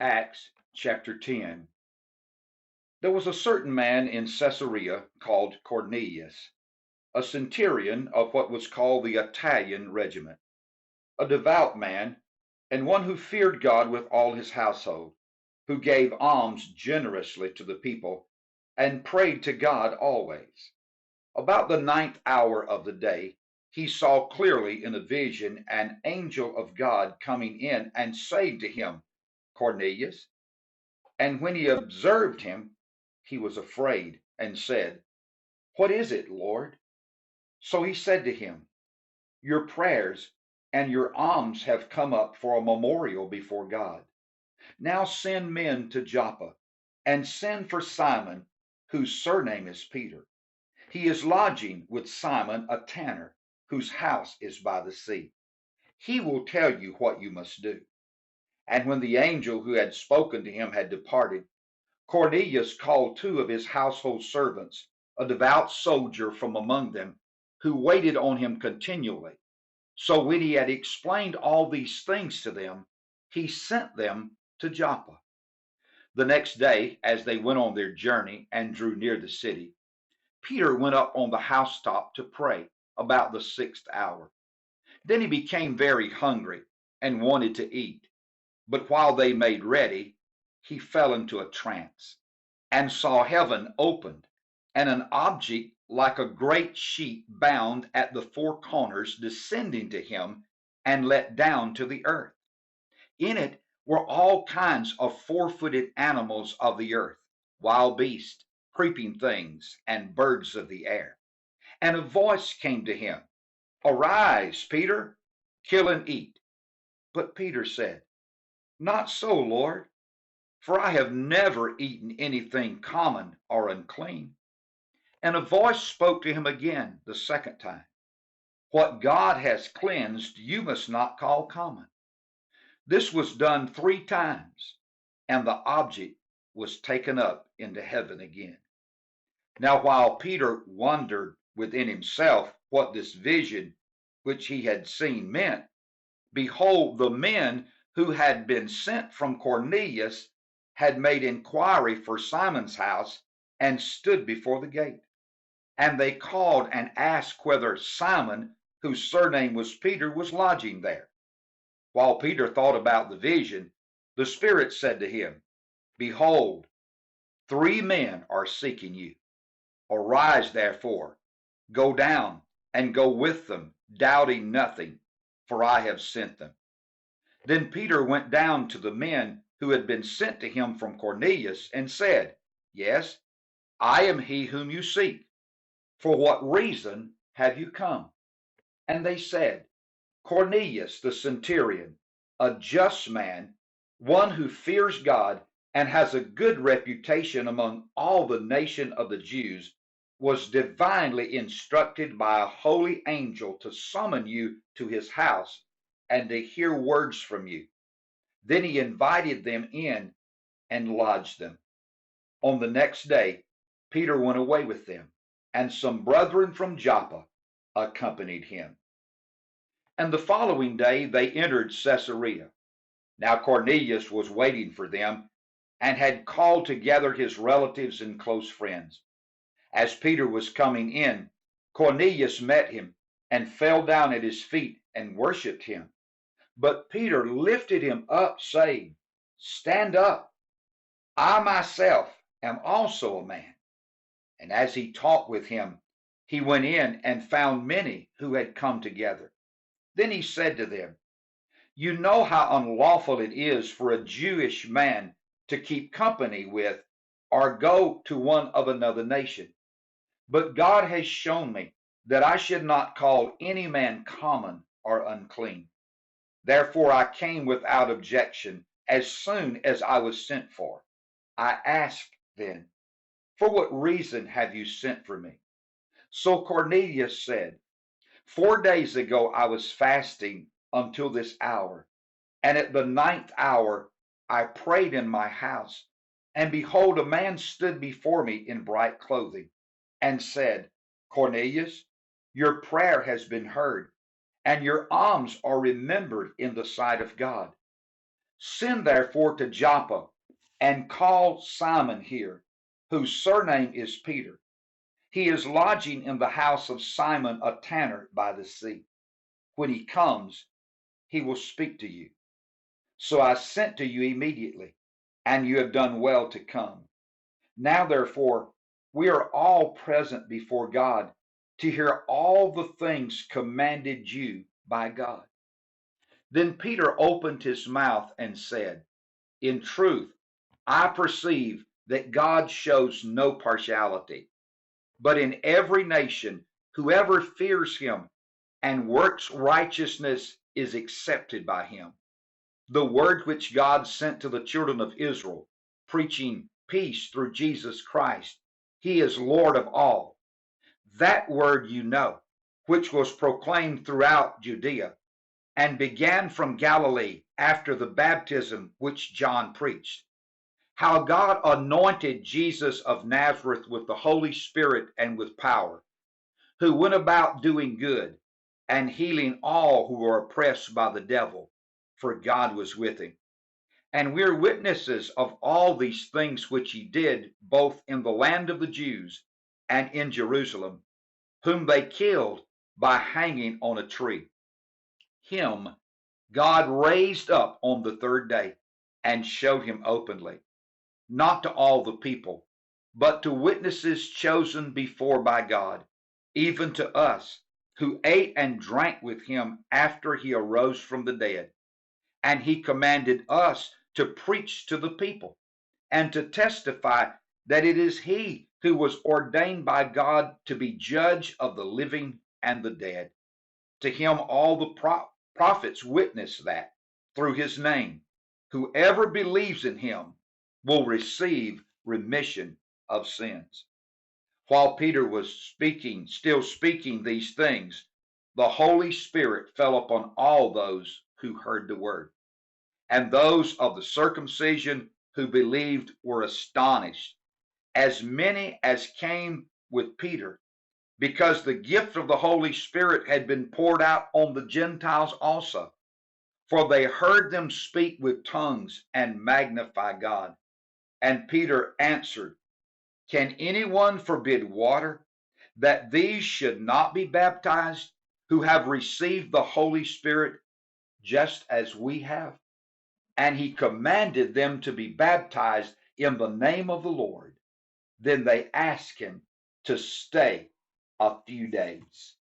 Acts chapter 10. There was a certain man in Caesarea called Cornelius, a centurion of what was called the Italian regiment, a devout man, and one who feared God with all his household, who gave alms generously to the people, and prayed to God always. About the ninth hour of the day, he saw clearly in a vision an angel of God coming in and saying to him, Cornelius. And when he observed him, he was afraid and said, What is it, Lord? So he said to him, Your prayers and your alms have come up for a memorial before God. Now send men to Joppa, and send for Simon, whose surname is Peter. He is lodging with Simon a tanner, whose house is by the sea. He will tell you what you must do. And when the angel who had spoken to him had departed, Cornelius called two of his household servants, a devout soldier from among them, who waited on him continually. So when he had explained all these things to them, he sent them to Joppa. The next day, as they went on their journey and drew near the city, Peter went up on the housetop to pray about the sixth hour. Then he became very hungry and wanted to eat. But while they made ready, he fell into a trance and saw heaven opened, and an object like a great sheet bound at the four corners descending to him and let down to the earth. In it were all kinds of four-footed animals of the earth, wild beasts, creeping things, and birds of the air. And a voice came to him, Arise, Peter, kill and eat. But Peter said, Not so, Lord, for I have never eaten anything common or unclean. And a voice spoke to him again the second time, What God has cleansed you must not call common. This was done 3 times, and the object was taken up into heaven again. Now while Peter wondered within himself what this vision which he had seen meant, behold, the men who had been sent from Cornelius had made inquiry for Simon's house and stood before the gate. And they called and asked whether Simon, whose surname was Peter, was lodging there. While Peter thought about the vision, the Spirit said to him, Behold, 3 men are seeking you. Arise, therefore, go down and go with them, doubting nothing, for I have sent them. Then Peter went down to the men who had been sent to him from Cornelius and said, Yes, I am he whom you seek. For what reason have you come? And they said, Cornelius the centurion, a just man, one who fears God and has a good reputation among all the nation of the Jews, was divinely instructed by a holy angel to summon you to his house and to hear words from you. Then he invited them in and lodged them. On the next day, Peter went away with them, and some brethren from Joppa accompanied him. And the following day they entered Caesarea. Now Cornelius was waiting for them and had called together his relatives and close friends. As Peter was coming in, Cornelius met him and fell down at his feet and worshipped him. But Peter lifted him up, saying, Stand up, I myself am also a man. And as he talked with him, he went in and found many who had come together. Then he said to them, You know how unlawful it is for a Jewish man to keep company with or go to one of another nation. But God has shown me that I should not call any man common or unclean. Therefore I came without objection as soon as I was sent for. I asked then, For what reason have you sent for me? So Cornelius said, 4 days ago I was fasting until this hour, and at the ninth hour I prayed in my house, and behold, a man stood before me in bright clothing, and said, Cornelius, your prayer has been heard, and your alms are remembered in the sight of God. Send therefore to Joppa, and call Simon here, whose surname is Peter. He is lodging in the house of Simon a tanner by the sea. When he comes, he will speak to you. So I sent to you immediately, and you have done well to come. Now, therefore, we are all present before God to hear all the things commanded you by God. Then Peter opened his mouth and said, in truth, I perceive that God shows no partiality, but in every nation, whoever fears him and works righteousness is accepted by him. The word which God sent to the children of Israel, preaching peace through Jesus Christ, he is Lord of all. That word you know, which was proclaimed throughout Judea and began from Galilee after the baptism which John preached, how God anointed Jesus of Nazareth with the Holy Spirit and with power, who went about doing good and healing all who were oppressed by the devil, for God was with him. And we're witnesses of all these things which he did, both in the land of the Jews and in Jerusalem, whom they killed by hanging on a tree. Him God raised up on the third day and showed him openly, not to all the people, but to witnesses chosen before by God, even to us, who ate and drank with him after he arose from the dead. And he commanded us to preach to the people and to testify that it is he who was ordained by God to be judge of the living and the dead. To him all the prophets witness that, through his name, whoever believes in him will receive remission of sins. While Peter was still speaking these things, the Holy Spirit fell upon all those who heard the word. And those of the circumcision who believed were astonished, as many as came with Peter, because the gift of the Holy Spirit had been poured out on the Gentiles also. For they heard them speak with tongues and magnify God. And Peter answered, can anyone forbid water, that these should not be baptized, who have received the Holy Spirit just as we have? And he commanded them to be baptized in the name of the Lord. Then they asked him to stay a few days.